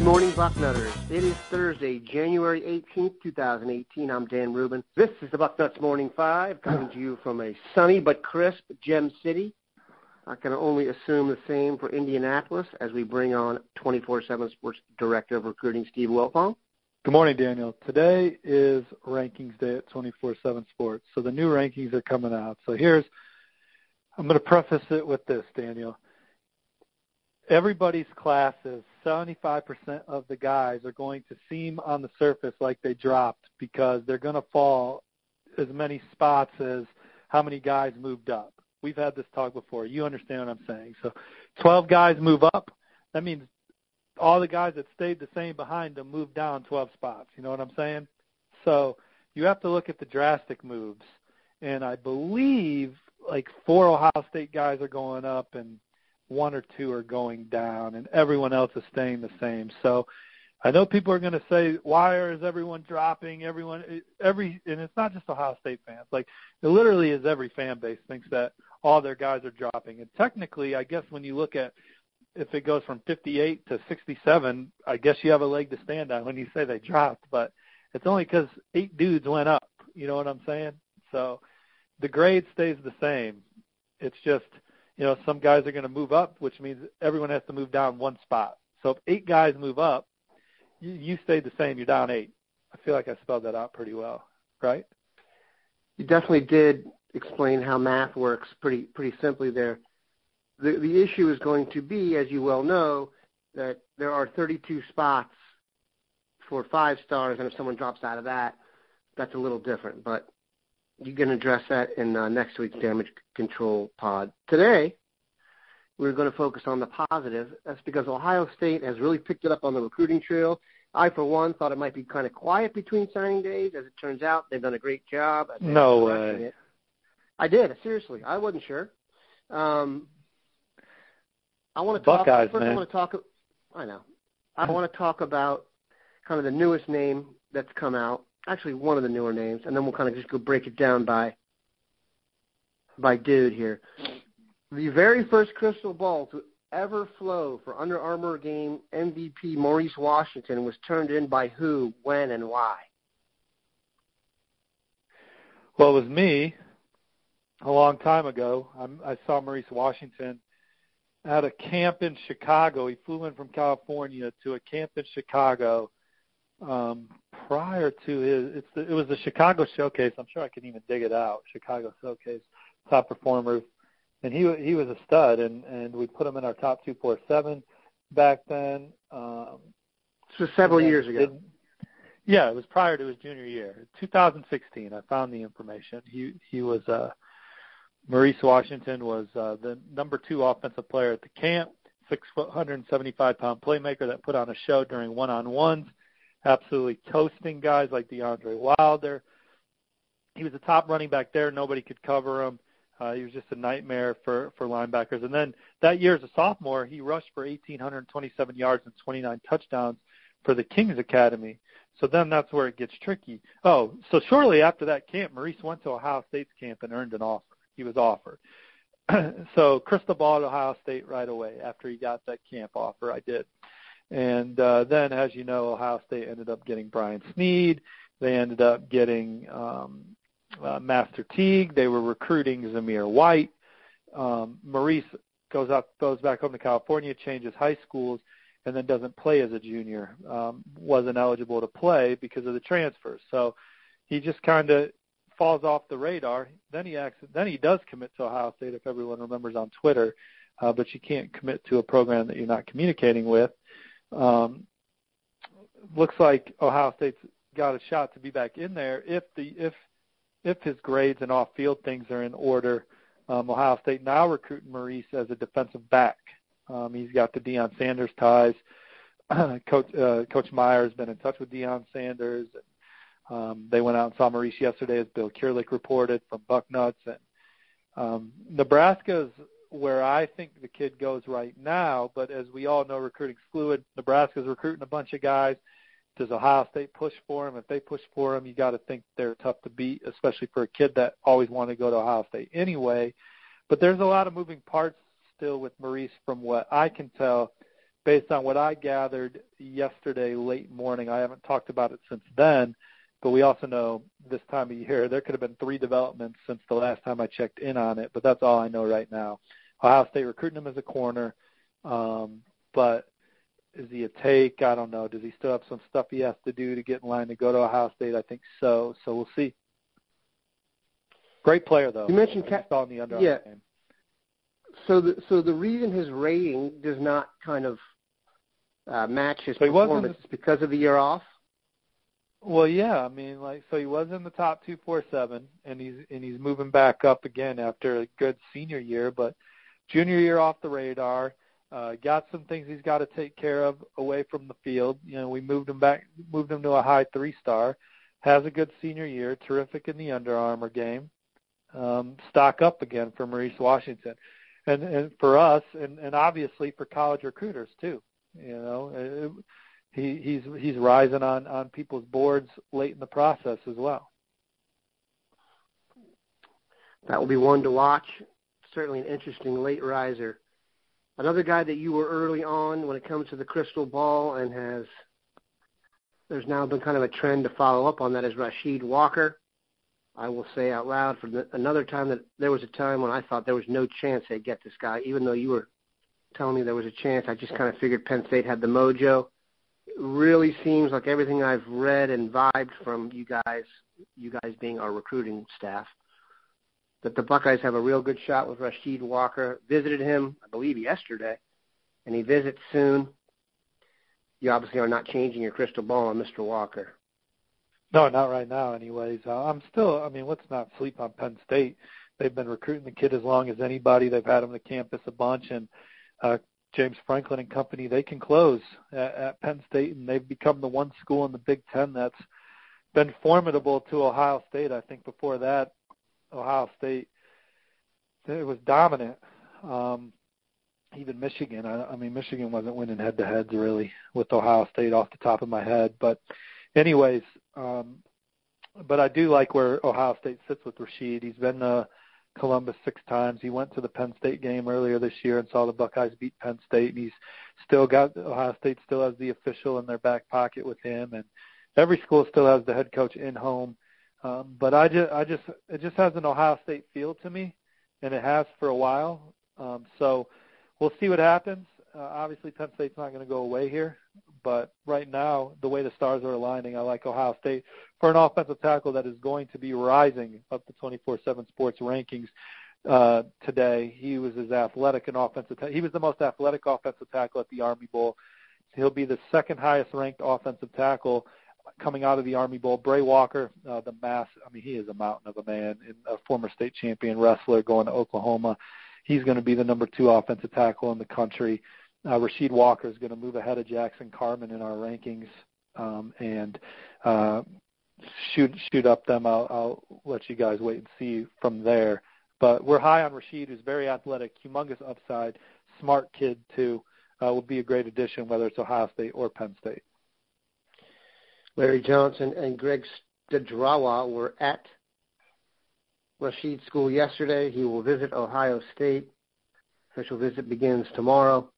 Morning, Bucknutters. It is Thursday, January 18th, 2018. I'm Dan Rubin. This is the Bucknuts Morning 5, coming to you from a sunny but crisp Gem City. I can only assume the same for Indianapolis as we bring on 24/7 Sports Director of Recruiting, Steve Wilfong. Good morning, Daniel. Today is Rankings Day at 24/7 Sports, so the new rankings are coming out. So I'm going to preface it with this, Daniel. Everybody's classes, 75% of the guys are going to seem on the surface like they dropped because they're going to fall as many spots as how many guys moved up. We've had this talk before. You understand what I'm saying. So 12 guys move up. That means all the guys that stayed the same behind them moved down 12 spots. You know what I'm saying? So you have to look at the drastic moves. And I believe like 4 Ohio State guys are going up and 1 or 2 are going down, and everyone else is staying the same. So I know people are going to say, why is everyone dropping? And it's not just Ohio State fans. Like, it literally is every fan base thinks that all their guys are dropping. And technically, I guess when you look at if it goes from 58 to 67, I guess you have a leg to stand on when you say they dropped. But it's only because 8 dudes went up. You know what I'm saying? So the grade stays the same. It's just, some guys are going to move up, which means everyone has to move down 1 spot. So if 8 guys move up, you stay the same. You're down 8. I feel like I spelled that out pretty well, right? You definitely did explain how math works pretty simply there. The issue is going to be, as you well know, that there are 32 spots for 5 stars, and if someone drops out of that, that's a little different. But you can address that in next week's Damage Control pod. Today, we're going to focus on the positive. That's because Ohio State has really picked it up on the recruiting trail. I, for one, thought it might be kind of quiet between signing days. As it turns out, they've done a great job. No way. I did. Seriously. I wasn't sure. I want to talk. Buckeyes, first, man. I know. I want to talk about kind of the newest name that's come out. Actually, one of the newer names, and then we'll kind of just go break it down by dude here. The very first crystal ball to ever flow for Under Armour game MVP Maurice Washington was turned in by who, when, and why? Well, it was me a long time ago. I saw Maurice Washington at a camp in Chicago. He flew in from California to a camp in Chicago prior to it was the Chicago Showcase. I'm sure I can even dig it out. Chicago Showcase, top performers. And he was a stud, and we put him in our top 247 back then. So several years ago. Yeah, it was prior to his junior year, 2016. I found the information. He was Maurice Washington was the number 2 offensive player at the camp, 6 foot, 175-pound playmaker that put on a show during one-on-ones, absolutely toasting guys like DeAndre Wilder. He was a top running back there. Nobody could cover him. He was just a nightmare for linebackers. And then that year as a sophomore, he rushed for 1,827 yards and 29 touchdowns for the Kings Academy. So then that's where it gets tricky. Oh, so shortly after that camp, Maurice went to Ohio State's camp and earned an offer. He was offered. So crystal ball at Ohio State right away after he got that camp offer. I did. And then, as you know, Ohio State ended up getting Brian Snead. They ended up getting Master Teague. They were recruiting Zamir White. Maurice goes back home to California, changes high schools, and then doesn't play as a junior. Wasn't eligible to play because of the transfer. So he just kind of falls off the radar. Then he does commit to Ohio State, if everyone remembers on Twitter. But you can't commit to a program that you're not communicating with. Looks like Ohio State's got a shot to be back in there if his grades and off-field things are in order. Ohio State now recruiting Maurice as a defensive back. He's got the Deion Sanders ties. Coach Meyer has been in touch with Deion Sanders. They went out and saw Maurice yesterday, as Bill Kierlich reported from Bucknuts. And Nebraska's where I think the kid goes right now, but as we all know, recruiting's fluid. Nebraska's recruiting a bunch of guys. Does Ohio State push for him? If they push for him, you got to think they're tough to beat, especially for a kid that always wanted to go to Ohio State anyway. But there's a lot of moving parts still with Maurice from what I can tell. based on what I gathered yesterday late morning, I haven't talked about it since then, but we also know this time of year there could have been 3 developments since the last time I checked in on it, but that's all I know right now. Ohio State recruiting him as a corner, but is he a take? I don't know. Does he still have some stuff he has to do to get in line to go to Ohio State? I think so. So we'll see. Great player, though. You mentioned in the Under-Armour game. So the reason his rating does not kind of match his performance is because of the year off? Well, yeah. I mean, so he was in the top 247, and he's moving back up again after a good senior year, but junior year off the radar. Got some things he's got to take care of away from the field. You know, we moved him to a high 3-star. Has a good senior year, terrific in the Under Armour game. Stock up again for Maurice Washington, and for us, and obviously for college recruiters too. You know, he's rising on people's boards late in the process as well. That will be one to watch. Certainly an interesting late riser. Another guy that you were early on when it comes to the crystal ball and there's now been kind of a trend to follow up on that is Rasheed Walker. I will say out loud for another time that there was a time when I thought there was no chance they'd get this guy, even though you were telling me there was a chance. I just kind of figured Penn State had the mojo. It really seems like everything I've read and vibed from you guys being our recruiting staff, that the Buckeyes have a real good shot with Rasheed Walker. Visited him, I believe, yesterday, and he visits soon. You obviously are not changing your crystal ball on Mr. Walker. No, not right now anyways. Let's not sleep on Penn State. They've been recruiting the kid as long as anybody. They've had him on campus a bunch, and James Franklin and company, they can close at Penn State, and they've become the one school in the Big Ten that's been formidable to Ohio State. I think before that, Ohio State, it was dominant. Even Michigan. Michigan wasn't winning head-to-heads really with Ohio State off the top of my head. But anyways, but I do like where Ohio State sits with Rasheed. He's been to Columbus 6 times. He went to the Penn State game earlier this year and saw the Buckeyes beat Penn State. And he's still got Ohio State still has the official in their back pocket with him, and every school still has the head coach in home. But it just has an Ohio State feel to me, and it has for a while. So we'll see what happens. Obviously, Penn State's not going to go away here, but right now, the way the stars are aligning, I like Ohio State for an offensive tackle that is going to be rising up the 24/7 Sports rankings today. He was as athletic an offensive he was the most athletic offensive tackle at the Army Bowl. He'll be the second highest ranked offensive tackle coming out of the Army Bowl. Bray Walker, the mass, he is a mountain of a man, and a former state champion wrestler going to Oklahoma. He's going to be the number 2 offensive tackle in the country. Rasheed Walker is going to move ahead of Jackson Carman in our rankings and shoot up them. I'll let you guys wait and see from there. But we're high on Rasheed, who's very athletic, humongous upside, smart kid too. Will be a great addition, whether it's Ohio State or Penn State. Larry Johnson and Greg Stadrawa were at Rasheed's school yesterday. He will visit Ohio State. Official visit begins tomorrow.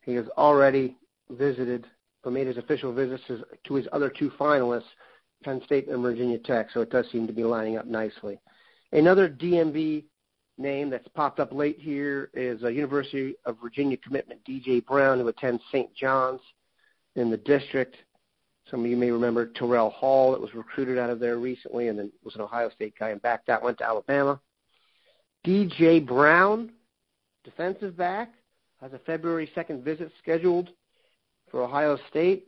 He has already visited or made his official visits to his other 2 finalists, Penn State and Virginia Tech, so it does seem to be lining up nicely. Another DMV name that's popped up late here is a University of Virginia commitment, DJ Brown, who attends St. John's in the district. Some of you may remember Terrell Hall that was recruited out of there recently and then was an Ohio State guy and backed out, went to Alabama. DJ Brown, defensive back, has a February 2nd visit scheduled for Ohio State.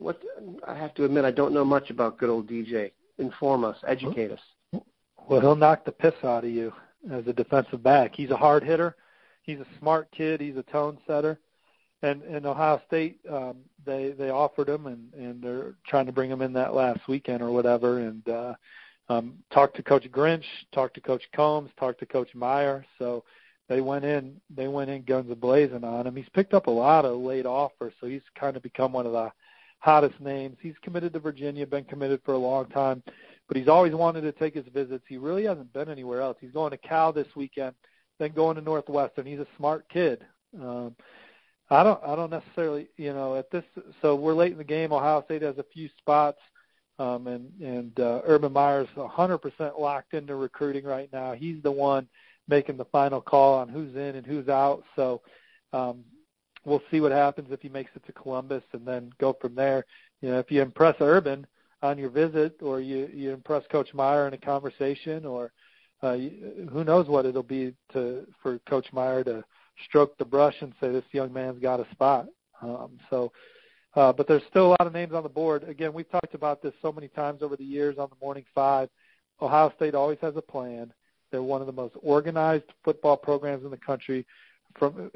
I have to admit, I don't know much about good old DJ. Inform us, educate us. Well, he'll knock the piss out of you as a defensive back. He's a hard hitter. He's a smart kid. He's a tone setter. And Ohio State, they offered him, and they're trying to bring him in that last weekend or whatever. And talked to Coach Grinch, talked to Coach Combs, talked to Coach Meyer. So they went in guns a-blazing on him. He's picked up a lot of late offers, so he's kind of become one of the hottest names. He's committed to Virginia, been committed for a long time, but he's always wanted to take his visits. He really hasn't been anywhere else. He's going to Cal this weekend, then going to Northwestern. He's a smart kid. I don't necessarily, at this. So we're late in the game. Ohio State has a few spots, and Urban Meyer's 100% locked into recruiting right now. He's the one making the final call on who's in and who's out. So we'll see what happens if he makes it to Columbus, and then go from there. If you impress Urban on your visit, or you impress Coach Meyer in a conversation, or who knows what it'll be for Coach Meyer to stroke the brush and say this young man's got a spot. But there's still a lot of names on the board. Again, we've talked about this so many times over the years on the Morning Five. Ohio State always has a plan. They're one of the most organized football programs in the country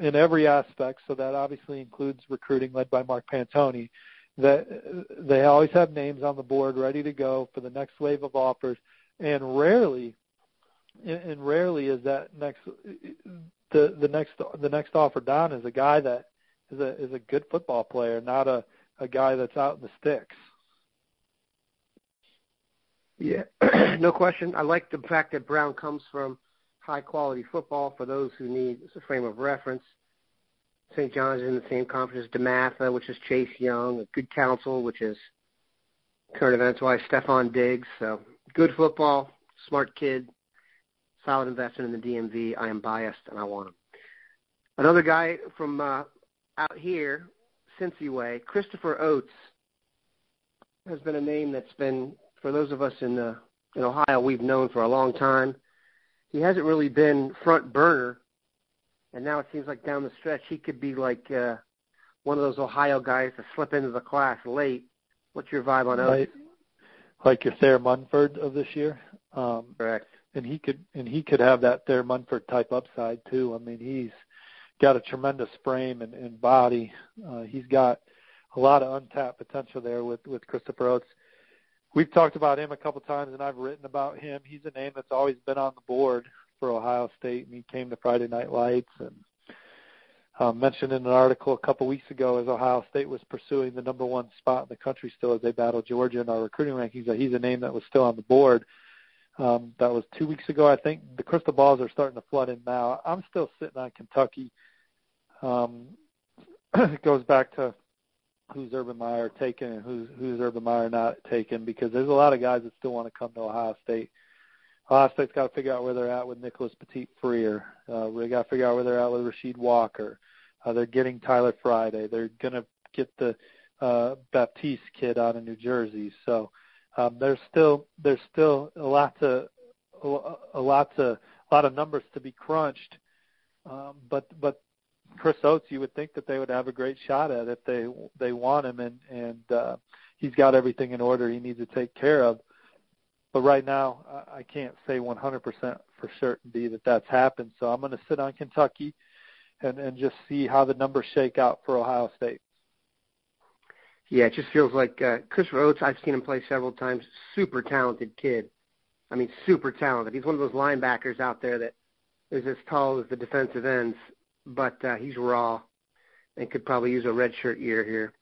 in every aspect, so that obviously includes recruiting, led by Mark Pantoni. That they always have names on the board ready to go for the next wave of offers, and rarely is that the next offer down is a guy that is a good football player, not a guy that's out in the sticks. Yeah, no question. I like the fact that Brown comes from high-quality football. For those who need a frame of reference, St. John's is in the same conference as DeMatha, which is Chase Young, a Good Counsel, which is current events-wise Stephon Diggs. So good football, smart kid, solid investment in the DMV. I am biased, and I want him. Another guy from out here, Cincy way, Christopher Oats, has been a name that's been, for those of us in Ohio, we've known for a long time. He hasn't really been front burner, and now it seems like down the stretch he could be like one of those Ohio guys to slip into the class late. What's your vibe on Oats? Like your Thayer Munford of this year? Correct. And he could have that Thayer Munford type upside too. I mean, he's got a tremendous frame and body. He's got a lot of untapped potential there with Christopher Oats. We've talked about him a couple times, and I've written about him. He's a name that's always been on the board for Ohio State, and he came to Friday Night Lights and mentioned in an article a couple weeks ago as Ohio State was pursuing the number one spot in the country still as they battle Georgia in our recruiting rankings, that he's a name that was still on the board. That was 2 weeks ago, I think. The crystal balls are starting to flood in now. I'm still sitting on Kentucky. It goes back to who's Urban Meyer taking and who's Urban Meyer not taking, because there's a lot of guys that still want to come to Ohio State. Ohio State's got to figure out where they're at with Nicholas Petit-Frere. They got to figure out where they're at with Rasheed Walker. They're getting Tyler Friday. They're going to get the Baptiste kid out of New Jersey. So there's still a lot of numbers to be crunched. But Chris Oats, you would think that they would have a great shot at if they want him, and he's got everything in order he needs to take care of. But right now, I can't say 100% for certainty that that's happened. So I'm going to sit on Kentucky and just see how the numbers shake out for Ohio State. Yeah, it just feels like Christopher Oats, I've seen him play several times, super talented kid. I mean, super talented. He's one of those linebackers out there that is as tall as the defensive ends, but he's raw and could probably use a redshirt year here.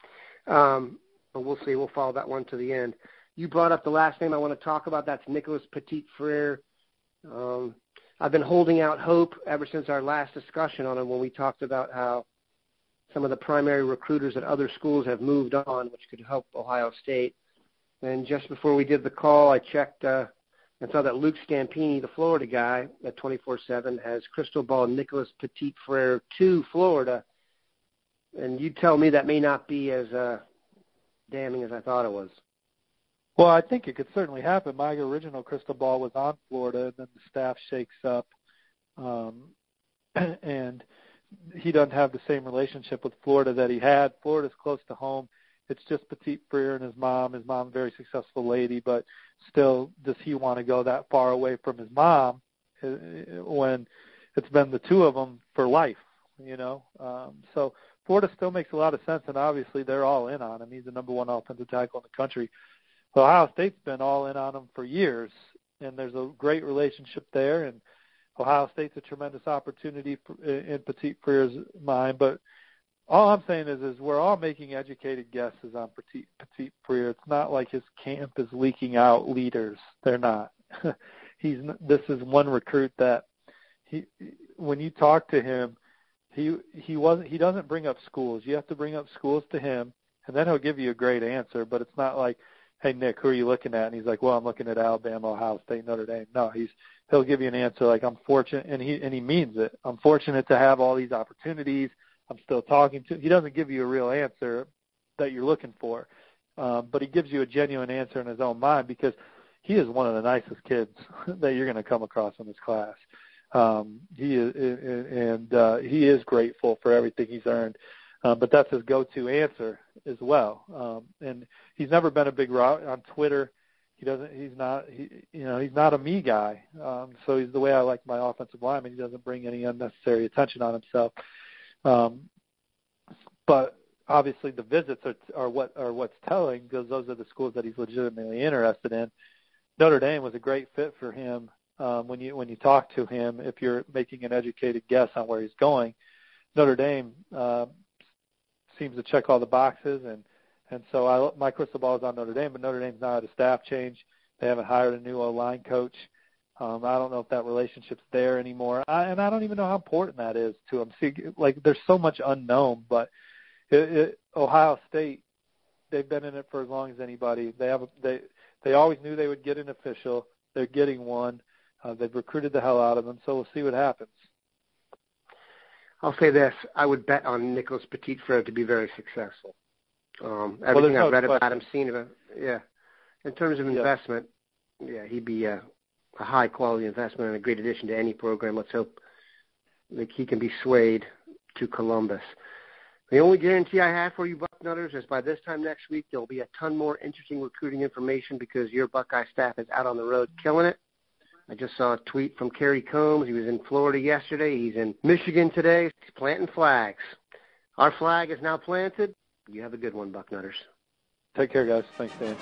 But we'll see. We'll follow that one to the end. You brought up the last name I want to talk about. That's Nicholas Petit-Frere. I've been holding out hope ever since our last discussion on him when we talked about how some of the primary recruiters at other schools have moved on, which could help Ohio State. And just before we did the call, I checked and saw that Luke Stampini, the Florida guy at 24/7, has crystal ball Nicholas Petit-Frere to Florida. And you tell me that may not be as damning as I thought it was. Well, I think it could certainly happen. My original crystal ball was on Florida, and then the staff shakes up, and he doesn't have the same relationship with Florida that he had. Florida's close to home. It's just Petit-Frere and his mom. His mom's a very successful lady, but still, does he want to go that far away from his mom when it's been the two of them for life, So Florida still makes a lot of sense, and obviously they're all in on him. He's the number one offensive tackle in the country. Ohio State's been all in on him for years, and there's a great relationship there, and Ohio State's a tremendous opportunity in Petit-Frere's mind. But all I'm saying is we're all making educated guesses on Petit-Frere. It's not like his camp is leaking out leaders. They're not. This is one recruit that when you talk to him, he doesn't bring up schools. You have to bring up schools to him, and then he'll give you a great answer. But it's not like, hey Nick, who are you looking at? And he's like, well, I'm looking at Alabama, Ohio State, Notre Dame. No, he'll give you an answer like, I'm fortunate, and he means it. I'm fortunate to have all these opportunities. I'm still talking to. He doesn't give you a real answer that you're looking for, but he gives you a genuine answer in his own mind, because he is one of the nicest kids that you're going to come across in this class. He is grateful for everything he's earned, but that's his go-to answer as well. And he's never been a big route on Twitter. He's not a me guy. So he's the way I like my offensive lineman. He doesn't bring any unnecessary attention on himself. But obviously the visits are what's telling, because those are the schools that he's legitimately interested in. Notre Dame was a great fit for him. When you talk to him, if you're making an educated guess on where he's going, Notre Dame seems to check all the boxes, and so my crystal ball is on Notre Dame, but Notre Dame's now had a staff change. They haven't hired a new O-line coach. I don't know if that relationship's there anymore, and I don't even know how important that is to him. See, like, there's so much unknown, but Ohio State, they've been in it for as long as anybody. They always knew they would get an official. They're getting one. They've recruited the hell out of them, so we'll see what happens. I'll say this. I would bet on Nicholas Petit-Frere to be very successful. Everything I've read about him, seen about, in terms of investment, he'd be a high-quality investment and a great addition to any program. Let's hope that he can be swayed to Columbus. The only guarantee I have for you Bucknutters is by this time next week there will be a ton more interesting recruiting information, because your Buckeye staff is out on the road killing it. I just saw a tweet from Kerry Combs. He was in Florida yesterday. He's in Michigan today. He's planting flags. Our flag is now planted. You have a good one, Bucknutters. Take care, guys. Thanks, Dan.